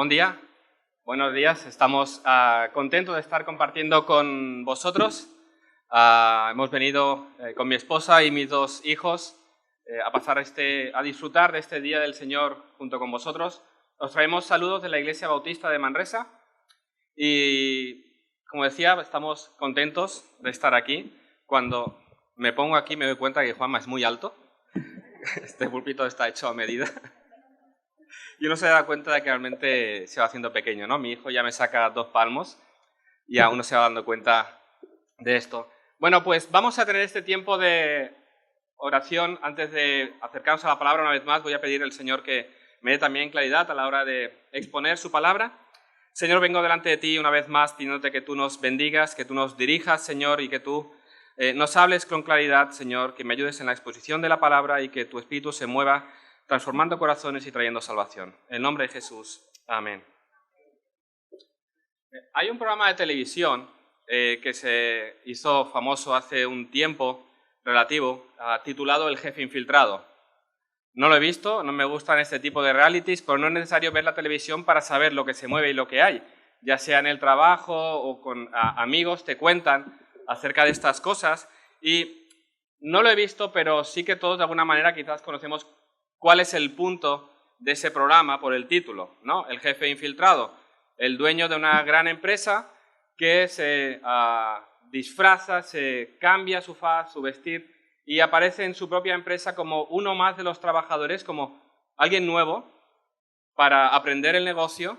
Buen día, buenos días. Estamos contentos de estar compartiendo con vosotros. Hemos venido con mi esposa y mis dos hijos a disfrutar de este Día del Señor junto con vosotros. Os traemos saludos de la Iglesia Bautista de Manresa y, como decía, estamos contentos de estar aquí. Cuando me pongo aquí me doy cuenta que Juanma es muy alto. Este púlpito está hecho a medida. Y uno se da cuenta de que realmente se va haciendo pequeño, ¿no? Mi hijo ya me saca 2 palmos y aún no se va dando cuenta de esto. Bueno, pues vamos a tener este tiempo de oración. Antes de acercarnos a la palabra una vez más, voy a pedir al Señor que me dé también claridad a la hora de exponer su palabra. Señor, vengo delante de ti una vez más pidiéndote que tú nos bendigas, que tú nos dirijas, Señor, y que tú nos hables con claridad, Señor, que me ayudes en la exposición de la palabra y que tu Espíritu se mueva transformando corazones y trayendo salvación. En el nombre de Jesús. Amén. Hay un programa de televisión que se hizo famoso hace un tiempo relativo, titulado El jefe infiltrado. No lo he visto, no me gustan este tipo de realities, pero no es necesario ver la televisión para saber lo que se mueve y lo que hay. Ya sea en el trabajo o con amigos, te cuentan acerca de estas cosas. Y no lo he visto, pero sí que todos de alguna manera quizás conocemos cuál es el punto de ese programa por el título, ¿no? El jefe infiltrado, el dueño de una gran empresa que se disfraza, se cambia su faz, su vestir y aparece en su propia empresa como uno más de los trabajadores, como alguien nuevo para aprender el negocio,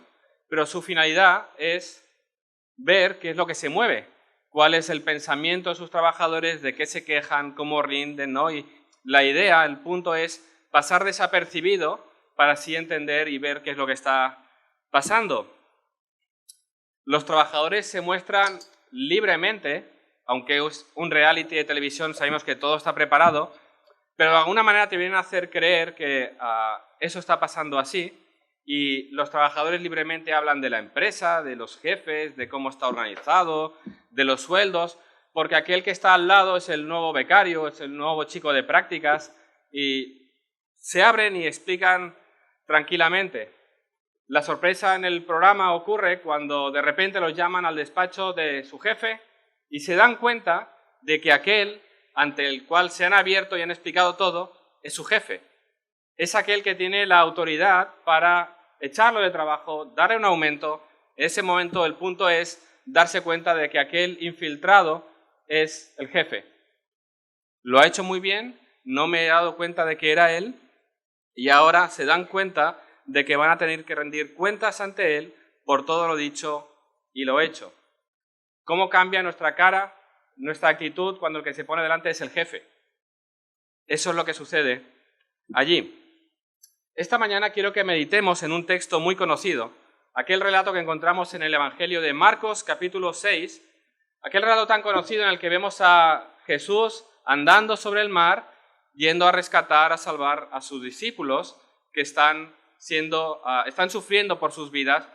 pero su finalidad es ver qué es lo que se mueve, cuál es el pensamiento de sus trabajadores, de qué se quejan, cómo rinden, ¿no? Y la idea, el punto es pasar desapercibido para así entender y ver qué es lo que está pasando. Los trabajadores se muestran libremente, aunque es un reality de televisión, sabemos que todo está preparado, pero de alguna manera te vienen a hacer creer que eso está pasando así y los trabajadores libremente hablan de la empresa, de los jefes, de cómo está organizado, de los sueldos, porque aquel que está al lado es el nuevo becario, es el nuevo chico de prácticas y se abren y explican tranquilamente. La sorpresa en el programa ocurre cuando de repente los llaman al despacho de su jefe y se dan cuenta de que aquel ante el cual se han abierto y han explicado todo es su jefe. Es aquel que tiene la autoridad para echarlo de trabajo, darle un aumento. En ese momento el punto es darse cuenta de que aquel infiltrado es el jefe. Lo ha hecho muy bien, no me he dado cuenta de que era él, y ahora se dan cuenta de que van a tener que rendir cuentas ante él por todo lo dicho y lo hecho. ¿Cómo cambia nuestra cara, nuestra actitud cuando el que se pone delante es el jefe? Eso es lo que sucede allí. Esta mañana quiero que meditemos en un texto muy conocido, aquel relato que encontramos en el Evangelio de Marcos, capítulo 6, aquel relato tan conocido en el que vemos a Jesús andando sobre el mar, yendo a rescatar, a salvar a sus discípulos que están sufriendo por sus vidas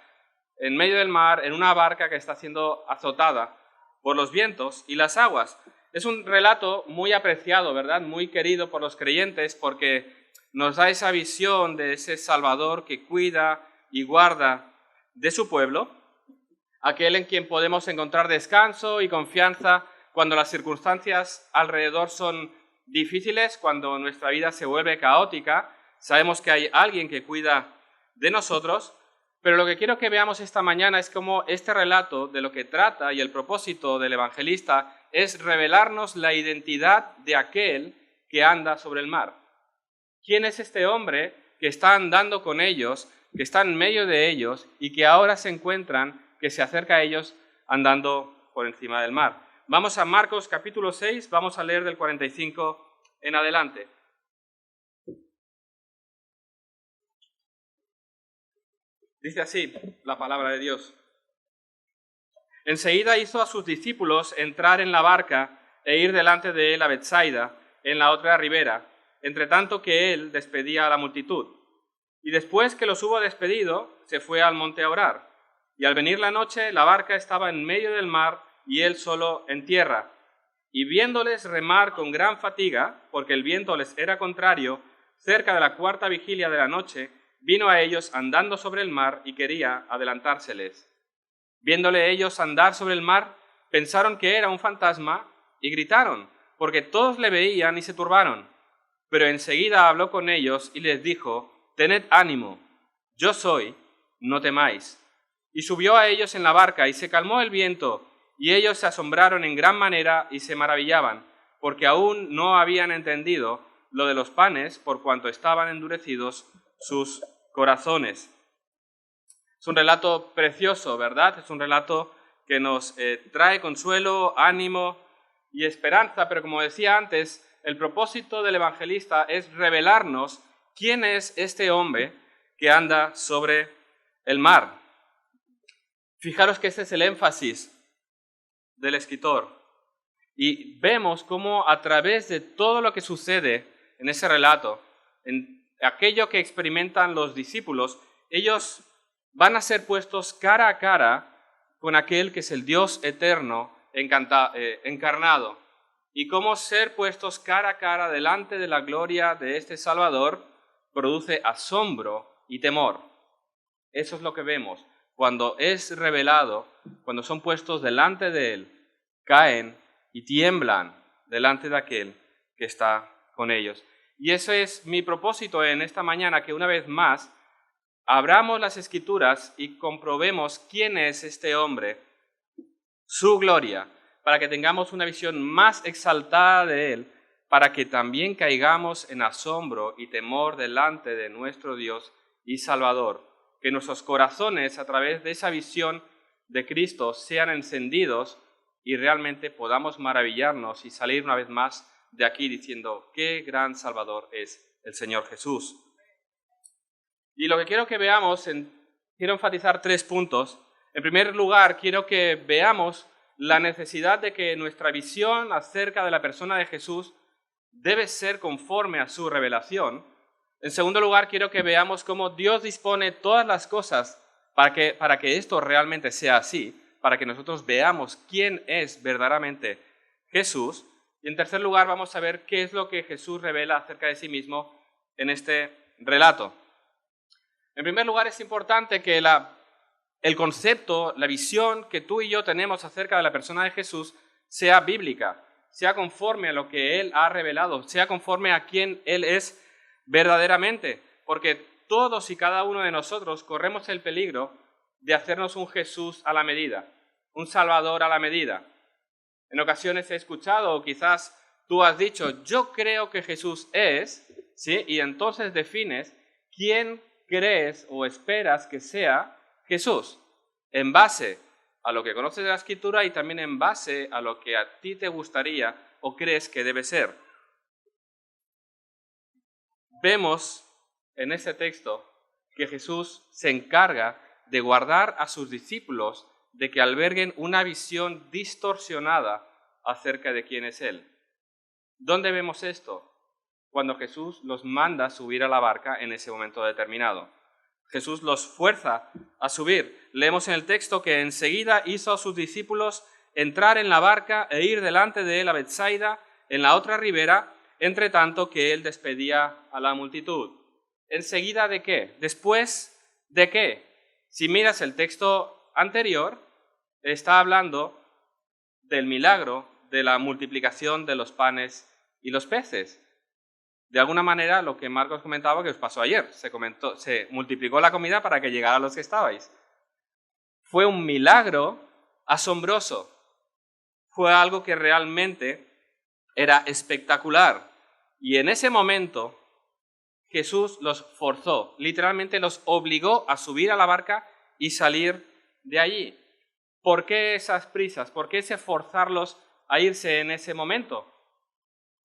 en medio del mar, en una barca que está siendo azotada por los vientos y las aguas. Es un relato muy apreciado, ¿verdad? Muy querido por los creyentes porque nos da esa visión de ese Salvador que cuida y guarda de su pueblo, aquel en quien podemos encontrar descanso y confianza cuando las circunstancias alrededor son difíciles, cuando nuestra vida se vuelve caótica. Sabemos que hay alguien que cuida de nosotros, pero lo que quiero que veamos esta mañana es cómo este relato de lo que trata y el propósito del evangelista es revelarnos la identidad de aquel que anda sobre el mar. ¿Quién es este hombre que está andando con ellos, que está en medio de ellos y que ahora se encuentran, que se acerca a ellos andando por encima del mar? Vamos a Marcos capítulo 6, vamos a leer del 45 en adelante. Dice así la palabra de Dios. Enseguida hizo a sus discípulos entrar en la barca e ir delante de él a Betsaida, en la otra ribera, entre tanto que él despedía a la multitud. Y después que los hubo despedido, se fue al monte a orar. Y al venir la noche, la barca estaba en medio del mar y él solo en tierra. Y viéndoles remar con gran fatiga, porque el viento les era contrario, cerca de la 4ª vigilia de la noche, vino a ellos andando sobre el mar y quería adelantárseles. Viéndole ellos andar sobre el mar, pensaron que era un fantasma y gritaron, porque todos le veían y se turbaron. Pero enseguida habló con ellos y les dijo, «Tened ánimo, yo soy, no temáis». Y subió a ellos en la barca y se calmó el viento, y ellos se asombraron en gran manera y se maravillaban, porque aún no habían entendido lo de los panes, por cuanto estaban endurecidos sus corazones. Es un relato precioso, ¿verdad? Es un relato que nos trae consuelo, ánimo y esperanza, pero como decía antes, el propósito del evangelista es revelarnos quién es este hombre que anda sobre el mar. Fijaros que ese es el énfasis del escritor. Y vemos cómo a través de todo lo que sucede en ese relato, en aquello que experimentan los discípulos, ellos van a ser puestos cara a cara con aquel que es el Dios eterno encarnado. Y cómo ser puestos cara a cara delante de la gloria de este Salvador produce asombro y temor. Eso es lo que vemos. Cuando es revelado, cuando son puestos delante de Él, caen y tiemblan delante de aquel que está con ellos. Y eso es mi propósito en esta mañana, que una vez más abramos las Escrituras y comprobemos quién es este hombre, su gloria, para que tengamos una visión más exaltada de Él, para que también caigamos en asombro y temor delante de nuestro Dios y Salvador. Que nuestros corazones, a través de esa visión de Cristo, sean encendidos y realmente podamos maravillarnos y salir una vez más de aquí diciendo qué gran Salvador es el Señor Jesús. Y lo que quiero que veamos, quiero enfatizar 3 puntos. En primer lugar, quiero que veamos la necesidad de que nuestra visión acerca de la persona de Jesús debe ser conforme a su revelación. En segundo lugar, quiero que veamos cómo Dios dispone todas las cosas para que esto realmente sea así, para que nosotros veamos quién es verdaderamente Jesús. Y en tercer lugar, vamos a ver qué es lo que Jesús revela acerca de sí mismo en este relato. En primer lugar, es importante que el concepto, la visión que tú y yo tenemos acerca de la persona de Jesús sea bíblica, sea conforme a lo que Él ha revelado, sea conforme a quién Él es verdaderamente, porque todos y cada uno de nosotros corremos el peligro de hacernos un Jesús a la medida, un Salvador a la medida. En ocasiones he escuchado, o quizás tú has dicho, yo creo que Jesús es, ¿sí? Y entonces defines quién crees o esperas que sea Jesús, en base a lo que conoces de la Escritura y también en base a lo que a ti te gustaría o crees que debe ser. Vemos en este texto que Jesús se encarga de guardar a sus discípulos de que alberguen una visión distorsionada acerca de quién es Él. ¿Dónde vemos esto? Cuando Jesús los manda a subir a la barca en ese momento determinado. Jesús los fuerza a subir. Leemos en el texto que enseguida hizo a sus discípulos entrar en la barca e ir delante de él a Betsaida, en la otra ribera, entre tanto que él despedía a la multitud. ¿Enseguida de qué? ¿Después de qué? Si miras el texto anterior, está hablando del milagro de la multiplicación de los panes y los peces. De alguna manera, lo que Marcos comentaba que os pasó ayer, se multiplicó la comida para que llegara a los que estabais. Fue un milagro asombroso. Fue algo que realmente era espectacular. Y en ese momento, Jesús los forzó, literalmente los obligó a subir a la barca y salir de allí. ¿Por qué esas prisas? ¿Por qué ese forzarlos a irse en ese momento?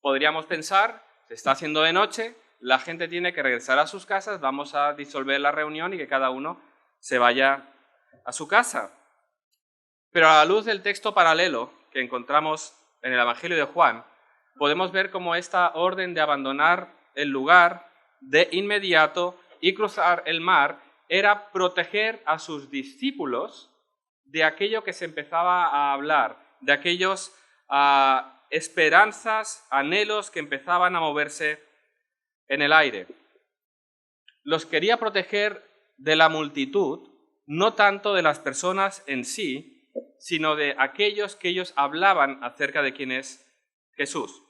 Podríamos pensar, se está haciendo de noche, la gente tiene que regresar a sus casas, vamos a disolver la reunión y que cada uno se vaya a su casa. Pero a la luz del texto paralelo que encontramos en el Evangelio de Juan, podemos ver cómo esta orden de abandonar el lugar de inmediato y cruzar el mar era proteger a sus discípulos de aquello que se empezaba a hablar, de aquellos esperanzas, anhelos que empezaban a moverse en el aire. los quería proteger de la multitud, no tanto de las personas en sí, sino de aquellos que ellos hablaban acerca de quién es Jesús.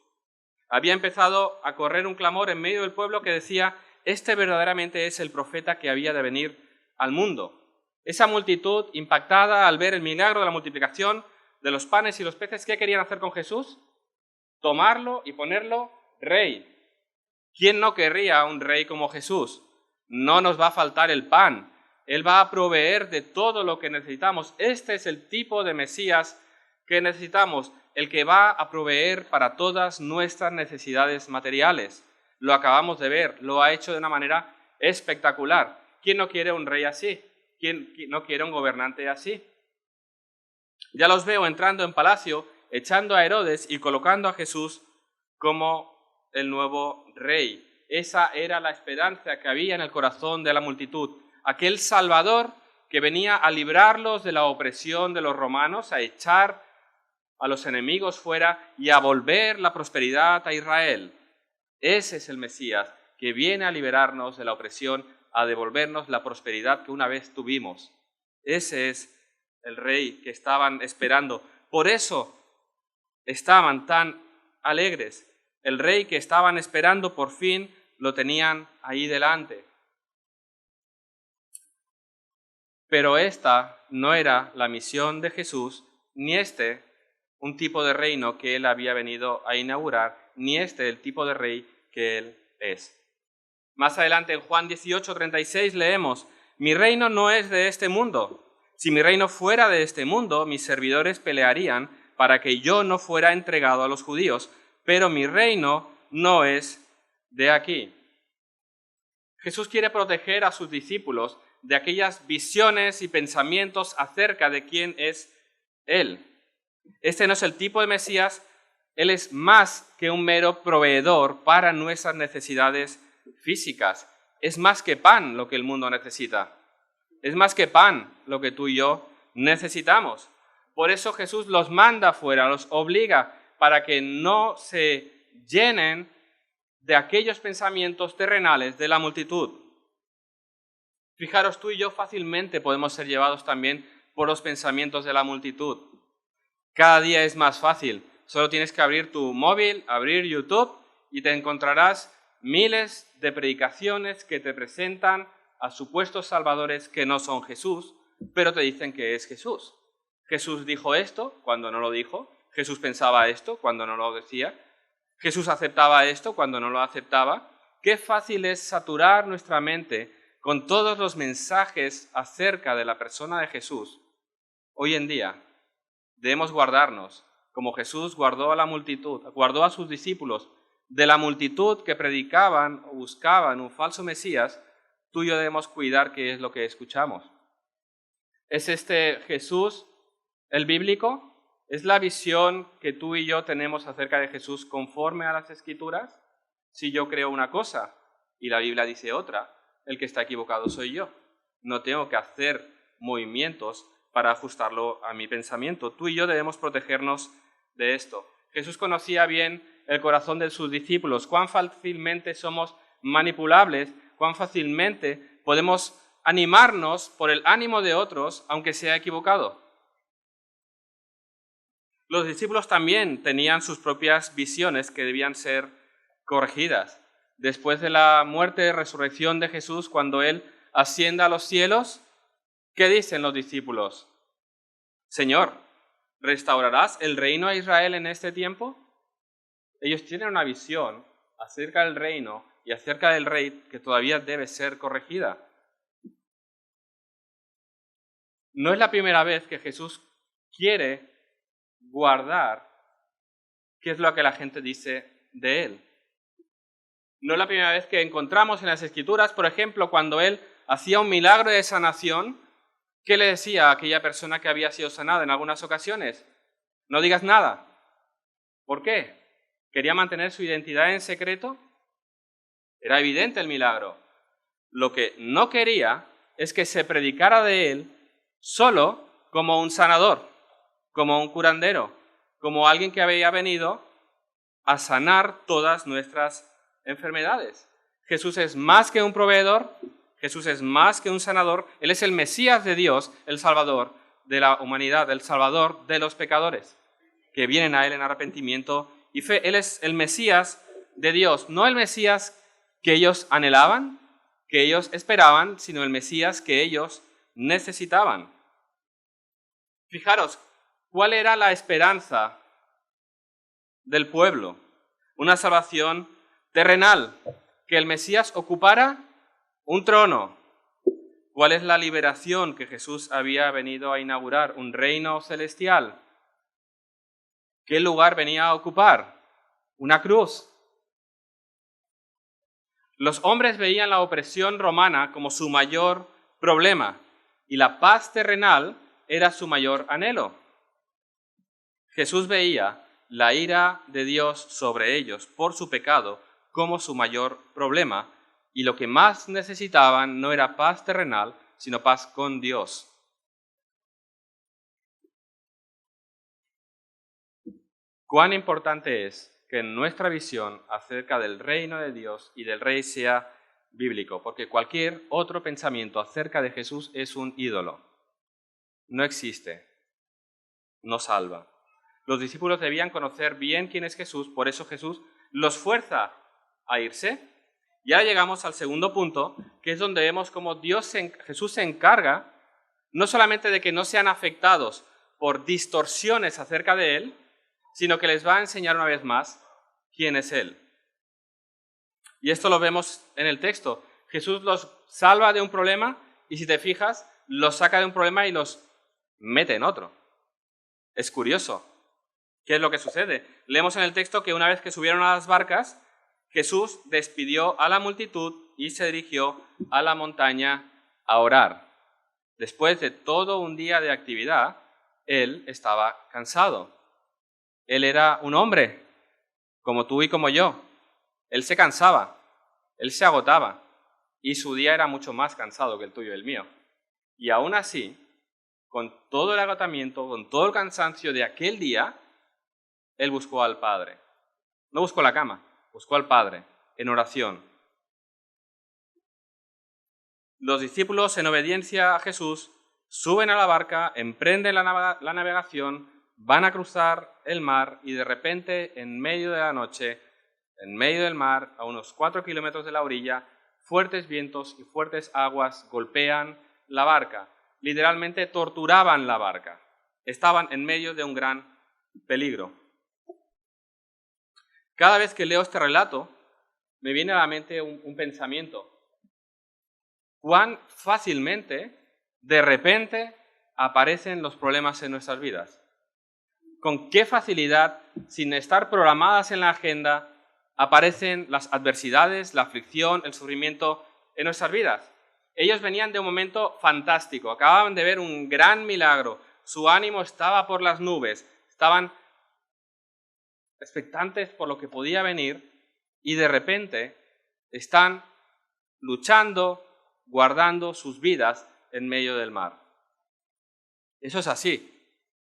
Había empezado a correr un clamor en medio del pueblo que decía: este verdaderamente es el profeta que había de venir al mundo. Esa multitud, impactada al ver el milagro de la multiplicación de los panes y los peces, ¿qué querían hacer con Jesús? Tomarlo y ponerlo rey. ¿Quién no querría un rey como Jesús? No nos va a faltar el pan. Él va a proveer de todo lo que necesitamos. Este es el tipo de Mesías que necesitamos, el que va a proveer para todas nuestras necesidades materiales. Lo acabamos de ver, lo ha hecho de una manera espectacular. ¿Quién no quiere un rey así? ¿Quién no quiere un gobernante así? Ya los veo entrando en palacio, echando a Herodes y colocando a Jesús como el nuevo rey. Esa era la esperanza que había en el corazón de la multitud. Aquel Salvador que venía a librarlos de la opresión de los romanos, a echar a los enemigos fuera y a volver la prosperidad a Israel. Ese es el Mesías que viene a liberarnos de la opresión, a devolvernos la prosperidad que una vez tuvimos. Ese es el rey que estaban esperando. Por eso estaban tan alegres. El rey que estaban esperando por fin lo tenían ahí delante. Pero esta no era la misión de Jesús, ni un tipo de reino que él había venido a inaugurar, ni el tipo de rey que él es. Más adelante en Juan 18:36 leemos: mi reino no es de este mundo. Si mi reino fuera de este mundo, mis servidores pelearían para que yo no fuera entregado a los judíos, pero mi reino no es de aquí. Jesús quiere proteger a sus discípulos de aquellas visiones y pensamientos acerca de quién es Él. Este no es el tipo de Mesías. Él es más que un mero proveedor para nuestras necesidades físicas. Es más que pan lo que el mundo necesita. Es más que pan lo que tú y yo necesitamos. Por eso Jesús los manda fuera, los obliga para que no se llenen de aquellos pensamientos terrenales de la multitud. Fijaros, tú y yo fácilmente podemos ser llevados también por los pensamientos de la multitud. Cada día es más fácil. Solo tienes que abrir tu móvil, abrir YouTube y te encontrarás miles de predicaciones que te presentan a supuestos salvadores que no son Jesús, pero te dicen que es Jesús. Jesús dijo esto cuando no lo dijo. Jesús pensaba esto cuando no lo decía. Jesús aceptaba esto cuando no lo aceptaba. Qué fácil es saturar nuestra mente con todos los mensajes acerca de la persona de Jesús. Hoy en día debemos guardarnos, como Jesús guardó a la multitud, guardó a sus discípulos, de la multitud que predicaban o buscaban un falso Mesías. Tú y yo debemos cuidar qué es lo que escuchamos. ¿Es este Jesús el bíblico? ¿Es la visión que tú y yo tenemos acerca de Jesús conforme a las Escrituras? Si yo creo una cosa y la Biblia dice otra, el que está equivocado soy yo. No tengo que hacer movimientos para ajustarlo a mi pensamiento. Tú y yo debemos protegernos de esto. Jesús conocía bien el corazón de sus discípulos. Cuán fácilmente somos manipulables, cuán fácilmente podemos animarnos por el ánimo de otros, aunque sea equivocado. Los discípulos también tenían sus propias visiones que debían ser corregidas. Después de la muerte y resurrección de Jesús, cuando Él asciende a los cielos, ¿qué dicen los discípulos? Señor, ¿restaurarás el reino a Israel en este tiempo? Ellos tienen una visión acerca del reino y acerca del rey que todavía debe ser corregida. No es la primera vez que Jesús quiere guardar qué es lo que la gente dice de Él. No es la primera vez que encontramos en las Escrituras, por ejemplo, cuando Él hacía un milagro de sanación, ¿qué le decía a aquella persona que había sido sanada en algunas ocasiones? No digas nada. ¿Por qué? ¿Quería mantener su identidad en secreto? Era evidente el milagro. Lo que no quería es que se predicara de Él solo como un sanador, como un curandero, como alguien que había venido a sanar todas nuestras enfermedades. Jesús es más que un proveedor, Jesús es más que un sanador, Él es el Mesías de Dios, el Salvador de la humanidad, el Salvador de los pecadores, que vienen a Él en arrepentimiento y fe. Él es el Mesías de Dios, no el Mesías que ellos anhelaban, que ellos esperaban, sino el Mesías que ellos necesitaban. Fijaros, ¿cuál era la esperanza del pueblo? Una salvación terrenal, que el Mesías ocupara un trono. ¿Cuál es la liberación que Jesús había venido a inaugurar? Un reino celestial. ¿Qué lugar venía a ocupar? Una cruz. Los hombres veían la opresión romana como su mayor problema y la paz terrenal era su mayor anhelo. Jesús veía la ira de Dios sobre ellos por su pecado como su mayor problema, y lo que más necesitaban no era paz terrenal, sino paz con Dios. Cuán importante es que nuestra visión acerca del reino de Dios y del Rey sea bíblico, porque cualquier otro pensamiento acerca de Jesús es un ídolo. No existe, no salva. Los discípulos debían conocer bien quién es Jesús, por eso Jesús los fuerza a irse. Y ahora llegamos al segundo punto, que es donde vemos cómo Jesús se encarga no solamente de que no sean afectados por distorsiones acerca de Él, sino que les va a enseñar una vez más quién es Él. Y esto lo vemos en el texto. Jesús los salva de un problema y si te fijas, los saca de un problema y los mete en otro. Es curioso. ¿Qué es lo que sucede? Leemos en el texto que una vez que subieron a las barcas, Jesús despidió a la multitud y se dirigió a la montaña a orar. Después de todo un día de actividad, Él estaba cansado. Él era un hombre, como tú y como yo. Él se cansaba, Él se agotaba, y su día era mucho más cansado que el tuyo y el mío. Y aún así, con todo el agotamiento, con todo el cansancio de aquel día, Él buscó al Padre. No buscó la cama, buscó al Padre en oración. Los discípulos, en obediencia a Jesús, suben a la barca, emprenden la navegación, van a cruzar el mar y de repente, en medio de la noche, en medio del mar, a unos 4 kilómetros de la orilla, fuertes vientos y fuertes aguas golpean la barca. Literalmente torturaban la barca. Estaban en medio de un gran peligro. Cada vez que leo este relato, me viene a la mente un pensamiento. Cuán fácilmente, de repente, aparecen los problemas en nuestras vidas. Con qué facilidad, sin estar programadas en la agenda, aparecen las adversidades, la aflicción, el sufrimiento en nuestras vidas. Ellos venían de un momento fantástico, acababan de ver un gran milagro, su ánimo estaba por las nubes, estaban expectantes por lo que podía venir y de repente están luchando, guardando sus vidas en medio del mar. Eso es así.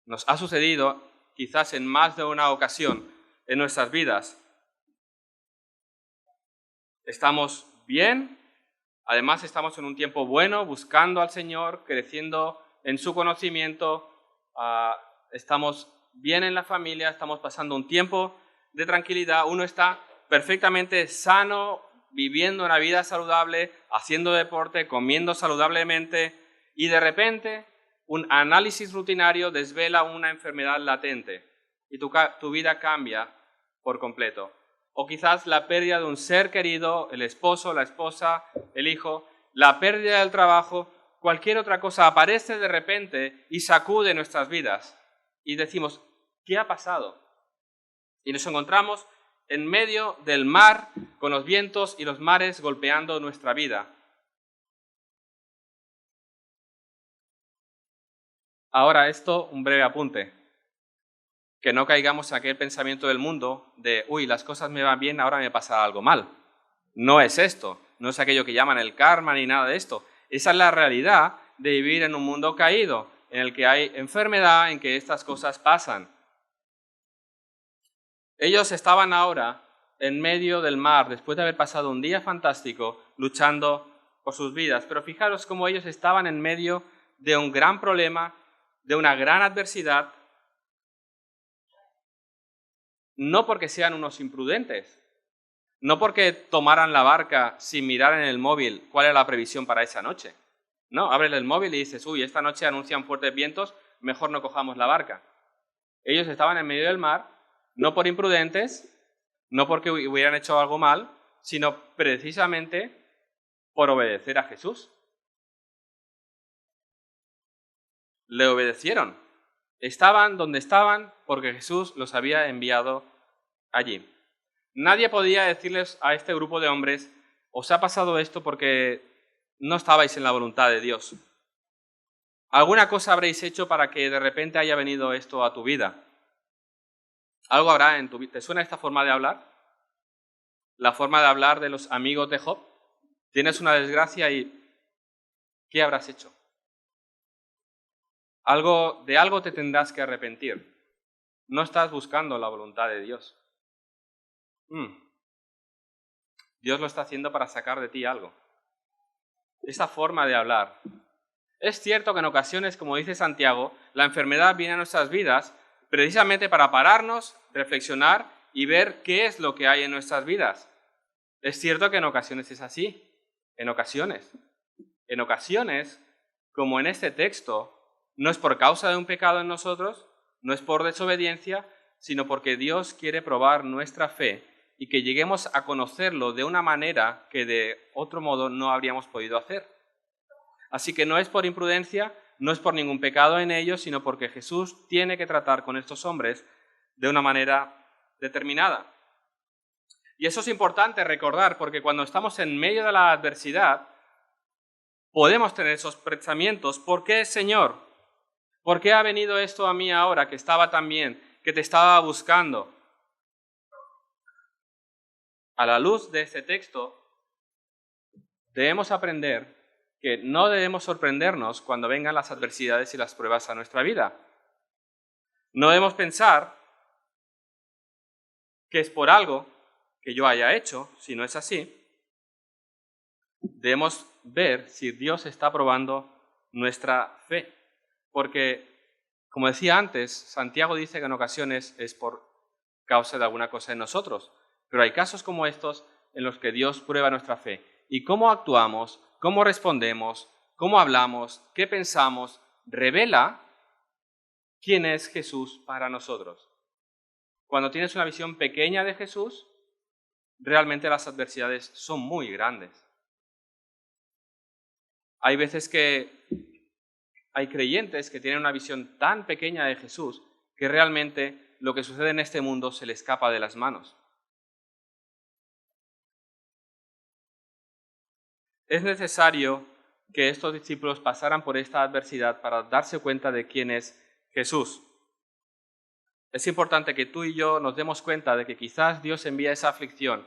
Nos ha sucedido quizás en más de una ocasión en nuestras vidas. Estamos bien, además estamos en un tiempo bueno, buscando al Señor, creciendo en su conocimiento, estamos bien en la familia, estamos pasando un tiempo de tranquilidad, uno está perfectamente sano, viviendo una vida saludable, haciendo deporte, comiendo saludablemente, y de repente un análisis rutinario desvela una enfermedad latente y tu vida cambia por completo. O quizás la pérdida de un ser querido, el esposo, la esposa, el hijo, la pérdida del trabajo, cualquier otra cosa aparece de repente y sacude nuestras vidas. Y decimos, ¿qué ha pasado? Y nos encontramos en medio del mar, con los vientos y los mares golpeando nuestra vida. Ahora esto, un breve apunte. Que no caigamos en aquel pensamiento del mundo de, uy, las cosas me van bien, ahora me pasa algo mal. No es esto, no es aquello que llaman el karma ni nada de esto. Esa es la realidad de vivir en un mundo caído, en el que hay enfermedad, en que estas cosas pasan. Ellos estaban ahora en medio del mar, después de haber pasado un día fantástico luchando por sus vidas. Pero fijaros cómo ellos estaban en medio de un gran problema, de una gran adversidad, no porque sean unos imprudentes, no porque tomaran la barca sin mirar en el móvil cuál era la previsión para esa noche. No, abres el móvil y dices, uy, esta noche anuncian fuertes vientos, mejor no cojamos la barca. Ellos estaban en medio del mar, no por imprudentes, no porque hubieran hecho algo mal, sino precisamente por obedecer a Jesús. Le obedecieron. Estaban donde estaban porque Jesús los había enviado allí. Nadie podía decirles a este grupo de hombres, os ha pasado esto porque no estabais en la voluntad de Dios. Alguna cosa habréis hecho para que de repente haya venido esto a tu vida. Algo habrá en tu vida. ¿Te suena esta forma de hablar? La forma de hablar de los amigos de Job. Tienes una desgracia y ¿qué habrás hecho? De algo te tendrás que arrepentir. No estás buscando la voluntad de Dios. Dios lo está haciendo para sacar de ti algo. Esa forma de hablar. Es cierto que en ocasiones, como dice Santiago, la enfermedad viene a nuestras vidas precisamente para pararnos, reflexionar y ver qué es lo que hay en nuestras vidas. Es cierto que en ocasiones es así. En ocasiones, como en este texto, no es por causa de un pecado en nosotros, no es por desobediencia, sino porque Dios quiere probar nuestra fe y que lleguemos a conocerlo de una manera que de otro modo no habríamos podido hacer. Así que no es por imprudencia, no es por ningún pecado en ellos, sino porque Jesús tiene que tratar con estos hombres de una manera determinada. Y eso es importante recordar, porque cuando estamos en medio de la adversidad, podemos tener esos pensamientos. ¿Por qué, Señor? ¿Por qué ha venido esto a mí ahora que estaba tan bien, que te estaba buscando? A la luz de este texto, debemos aprender que no debemos sorprendernos cuando vengan las adversidades y las pruebas a nuestra vida. No debemos pensar que es por algo que yo haya hecho, si no es así. Debemos ver si Dios está probando nuestra fe. Porque, como decía antes, Santiago dice que en ocasiones es por causa de alguna cosa en nosotros. Pero hay casos como estos en los que Dios prueba nuestra fe. Y cómo actuamos, cómo respondemos, cómo hablamos, qué pensamos, revela quién es Jesús para nosotros. Cuando tienes una visión pequeña de Jesús, realmente las adversidades son muy grandes. Hay veces que hay creyentes que tienen una visión tan pequeña de Jesús que realmente lo que sucede en este mundo se le escapa de las manos. Es necesario que estos discípulos pasaran por esta adversidad para darse cuenta de quién es Jesús. Es importante que tú y yo nos demos cuenta de que quizás Dios envía esa aflicción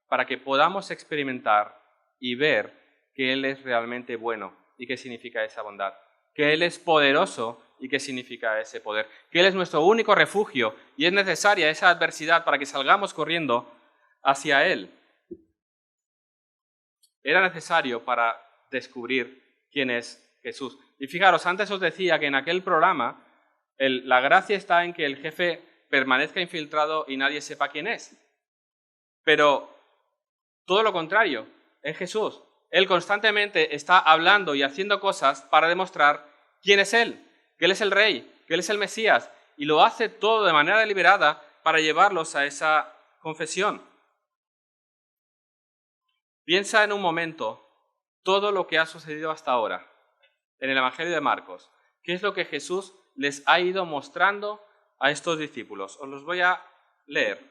para que podamos experimentar y ver que Él es realmente bueno y qué significa esa bondad, que Él es poderoso y qué significa ese poder, que Él es nuestro único refugio y es necesaria esa adversidad para que salgamos corriendo hacia Él. Era necesario para descubrir quién es Jesús. Y fijaros, antes os decía que en aquel programa la gracia está en que el jefe permanezca infiltrado y nadie sepa quién es. Pero todo lo contrario, es Jesús. Él constantemente está hablando y haciendo cosas para demostrar quién es Él, que Él es el Rey, que Él es el Mesías, y lo hace todo de manera deliberada para llevarlos a esa confesión. Piensa en un momento todo lo que ha sucedido hasta ahora en el Evangelio de Marcos. ¿Qué es lo que Jesús les ha ido mostrando a estos discípulos? Os los voy a leer.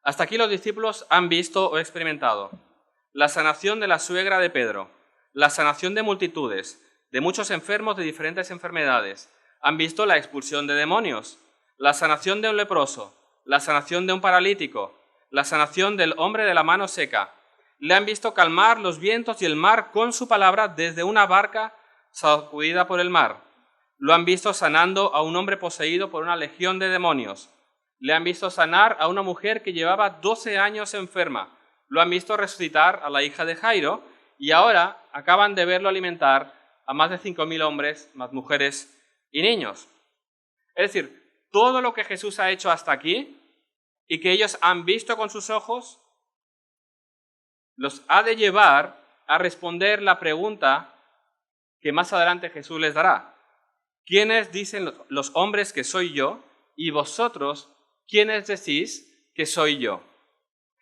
Hasta aquí los discípulos han visto o experimentado la sanación de la suegra de Pedro, la sanación de multitudes, de muchos enfermos de diferentes enfermedades. Han visto la expulsión de demonios, la sanación de un leproso, la sanación de un paralítico, la sanación del hombre de la mano seca. Le han visto calmar los vientos y el mar con su palabra desde una barca sacudida por el mar. Lo han visto sanando a un hombre poseído por una legión de demonios. Le han visto sanar a una mujer que llevaba 12 años enferma. Lo han visto resucitar a la hija de Jairo y ahora acaban de verlo alimentar a más de 5.000 hombres, más mujeres y niños. Es decir, todo lo que Jesús ha hecho hasta aquí y que ellos han visto con sus ojos, los ha de llevar a responder la pregunta que más adelante Jesús les dará. ¿Quiénes dicen los hombres que soy yo? Y vosotros, ¿quiénes decís que soy yo?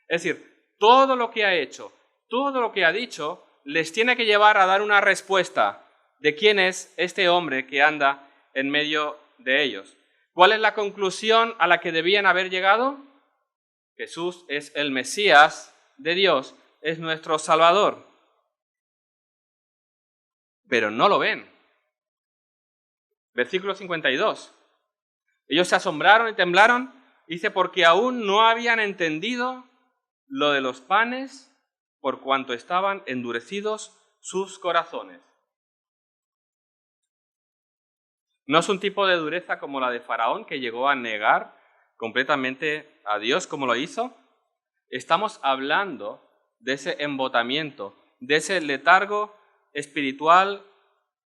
Es decir, todo lo que ha hecho, todo lo que ha dicho, les tiene que llevar a dar una respuesta de quién es este hombre que anda en medio de ellos. ¿Cuál es la conclusión a la que debían haber llegado? Jesús es el Mesías de Dios, es nuestro Salvador. Pero no lo ven. Versículo 52. Ellos se asombraron y temblaron, dice, porque aún no habían entendido lo de los panes, por cuanto estaban endurecidos sus corazones. No es un tipo de dureza como la de Faraón, que llegó a negar completamente a Dios como lo hizo. Estamos hablando de ese embotamiento, de ese letargo espiritual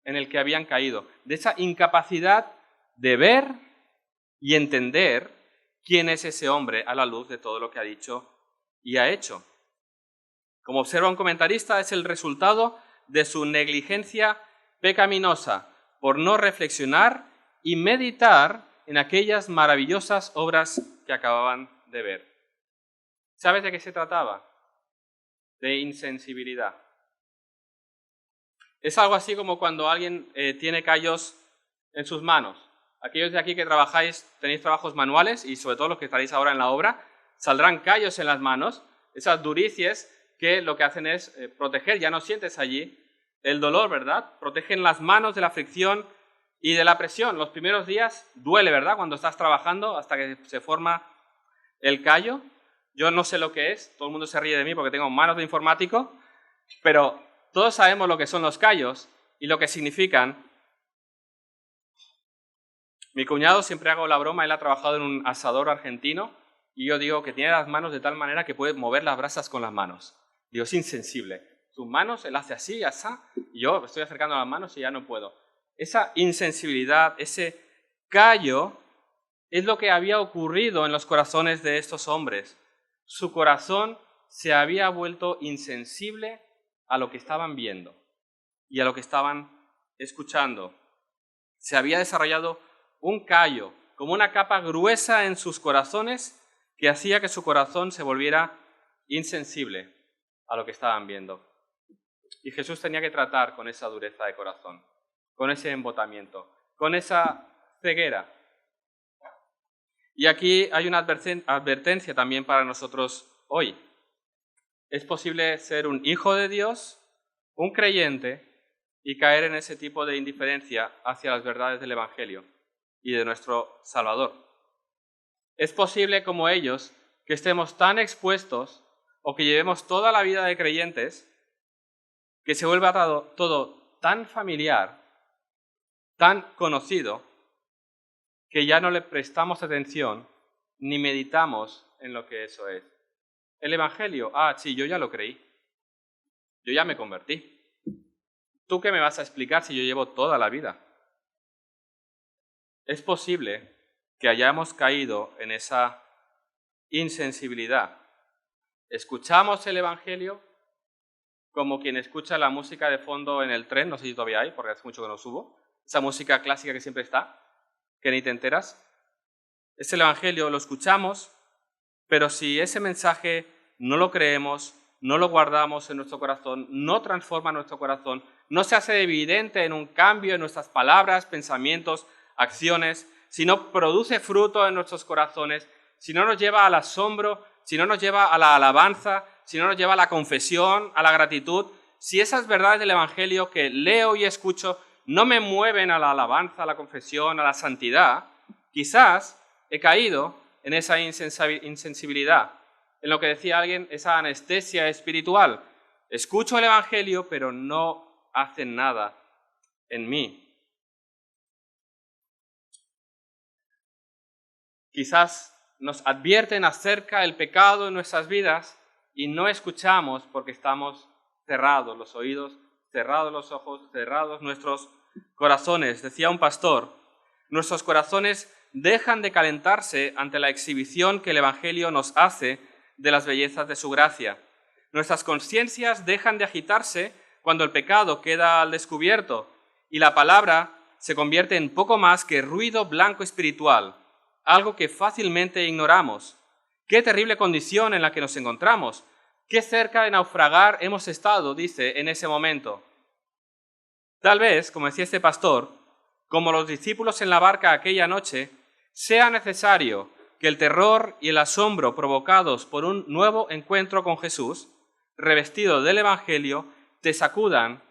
en el que habían caído, de esa incapacidad de ver y entender quién es ese hombre a la luz de todo lo que ha dicho y ha hecho. Como observa un comentarista, es el resultado de su negligencia pecaminosa por no reflexionar y meditar en aquellas maravillosas obras que acababan de ver. ¿Sabes de qué se trataba? De insensibilidad. Es algo así como cuando alguien tiene callos en sus manos. Aquellos de aquí que trabajáis, tenéis trabajos manuales y sobre todo los que estaréis ahora en la obra, saldrán callos en las manos, esas duricies que lo que hacen es proteger, ya no sientes allí el dolor, ¿verdad? Protegen las manos de la fricción y de la presión. Los primeros días duele, ¿verdad? Cuando estás trabajando hasta que se forma el callo. Yo no sé lo que es, todo el mundo se ríe de mí porque tengo manos de informático, pero todos sabemos lo que son los callos y lo que significan. Mi cuñado, siempre hago la broma, él ha trabajado en un asador argentino y yo digo que tiene las manos de tal manera que puede mover las brasas con las manos. Digo, es insensible. Sus manos, él hace así, así, y yo me estoy acercando a las manos y ya no puedo. Esa insensibilidad, ese callo, es lo que había ocurrido en los corazones de estos hombres. Su corazón se había vuelto insensible a lo que estaban viendo y a lo que estaban escuchando. Se había desarrollado un callo, como una capa gruesa en sus corazones que hacía que su corazón se volviera insensible a lo que estaban viendo. Y Jesús tenía que tratar con esa dureza de corazón, con ese embotamiento, con esa ceguera. Y aquí hay una advertencia también para nosotros hoy. Es posible ser un hijo de Dios, un creyente, y caer en ese tipo de indiferencia hacia las verdades del Evangelio y de nuestro Salvador. Es posible, como ellos, que estemos tan expuestos o que llevemos toda la vida de creyentes que se vuelva todo tan familiar, tan conocido, que ya no le prestamos atención ni meditamos en lo que eso es. El Evangelio, sí, yo ya lo creí. Yo ya me convertí. ¿Tú qué me vas a explicar si yo llevo toda la vida? Es posible que hayamos caído en esa insensibilidad. Escuchamos el Evangelio como quien escucha la música de fondo en el tren, no sé si todavía hay, porque hace mucho que no subo, esa música clásica que siempre está, que ni te enteras. Es el Evangelio, lo escuchamos, pero si ese mensaje no lo creemos, no lo guardamos en nuestro corazón, no transforma nuestro corazón, no se hace evidente en un cambio en nuestras palabras, pensamientos, acciones, si no produce fruto en nuestros corazones, si no nos lleva al asombro, si no nos lleva a la alabanza, si no nos lleva a la confesión, a la gratitud, si esas verdades del Evangelio que leo y escucho no me mueven a la alabanza, a la confesión, a la santidad, quizás he caído en esa insensibilidad, en lo que decía alguien, esa anestesia espiritual. Escucho el Evangelio, pero no hacen nada en mí. Quizás nos advierten acerca del pecado en nuestras vidas y no escuchamos porque estamos cerrados los oídos, cerrados los ojos, cerrados nuestros corazones. Decía un pastor, nuestros corazones dejan de calentarse ante la exhibición que el Evangelio nos hace de las bellezas de su gracia. Nuestras conciencias dejan de agitarse cuando el pecado queda al descubierto y la palabra se convierte en poco más que ruido blanco espiritual, algo que fácilmente ignoramos. Qué terrible condición en la que nos encontramos. Qué cerca de naufragar hemos estado, dice, en ese momento. Tal vez, como decía este pastor, como los discípulos en la barca aquella noche, sea necesario que el terror y el asombro provocados por un nuevo encuentro con Jesús, revestido del Evangelio, te sacudan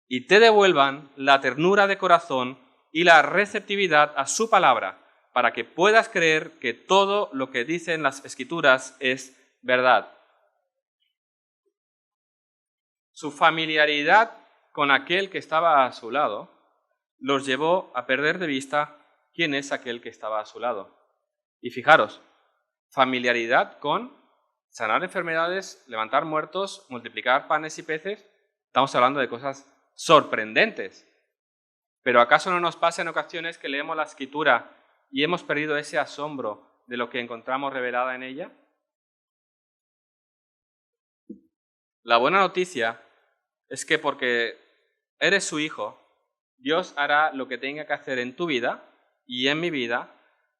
y te devuelvan la ternura de corazón y la receptividad a su palabra, para que puedas creer que todo lo que dicen las Escrituras es verdad. Su familiaridad con aquel que estaba a su lado los llevó a perder de vista quién es aquel que estaba a su lado. Y fijaros, familiaridad con sanar enfermedades, levantar muertos, multiplicar panes y peces. Estamos hablando de cosas sorprendentes. Pero ¿acaso no nos pasa en ocasiones que leemos la Escritura y hemos perdido ese asombro de lo que encontramos revelada en ella? La buena noticia es que porque eres su hijo, Dios hará lo que tenga que hacer en tu vida y en mi vida